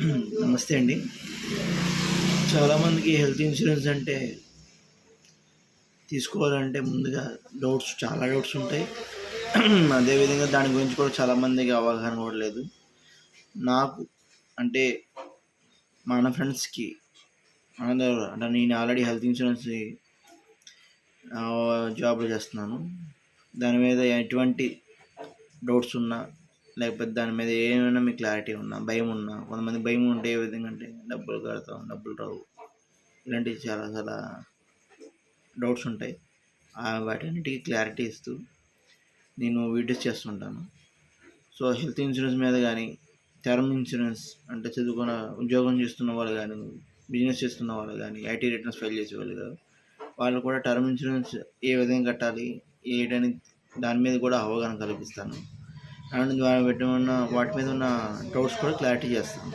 నమస్తే అండి. చాలామందికి హెల్త్ ఇన్సూరెన్స్ అంటే తీసుకోవాలంటే ముందుగా చాలా డౌట్స్ ఉంటాయి. అదేవిధంగా దాని గురించి కూడా చాలామందికి అవగాహన కూడా లేదు. నాకు అంటే మన ఫ్రెండ్స్‌కి అంటే నేను ఆల్రెడీ హెల్త్ ఇన్సూరెన్స్ జాబ్‌లో చేస్తున్నాను. దాని మీద ఎటువంటి డౌట్స్ ఉన్నా, లేకపోతే దాని మీద ఏమైనా మీకు క్లారిటీ ఉన్నా, భయం ఉన్నా, కొంతమంది భయం ఉంటే ఏ విధంగా అంటే డబ్బులు కడతాం, డబ్బులు రావు, ఇలాంటివి చాలా చాలా డౌట్స్ ఉంటాయి. వాటన్నిటికీ క్లారిటీ ఇస్తూ నేను వీడియోస్ చేస్తుంటాను. సో హెల్త్ ఇన్సూరెన్స్ మీద కానీ, టర్మ్ ఇన్సూరెన్స్ అంటే చదువుకున్న ఉద్యోగం చేస్తున్న వాళ్ళు కానీ, బిజినెస్ చేస్తున్న వాళ్ళు కానీ, ఐటీ రిటర్న్స్ ఫైల్ చేసే వాళ్ళు కానీ, వాళ్ళు కూడా టర్మ్ ఇన్సూరెన్స్ ఏ విధంగా కట్టాలి ఏంటని దాని మీద కూడా అవగాహన కల్పిస్తాను. అండ్ వాటి మీద ఉన్న డౌట్స్ కూడా క్లారిటీ చేస్తాను.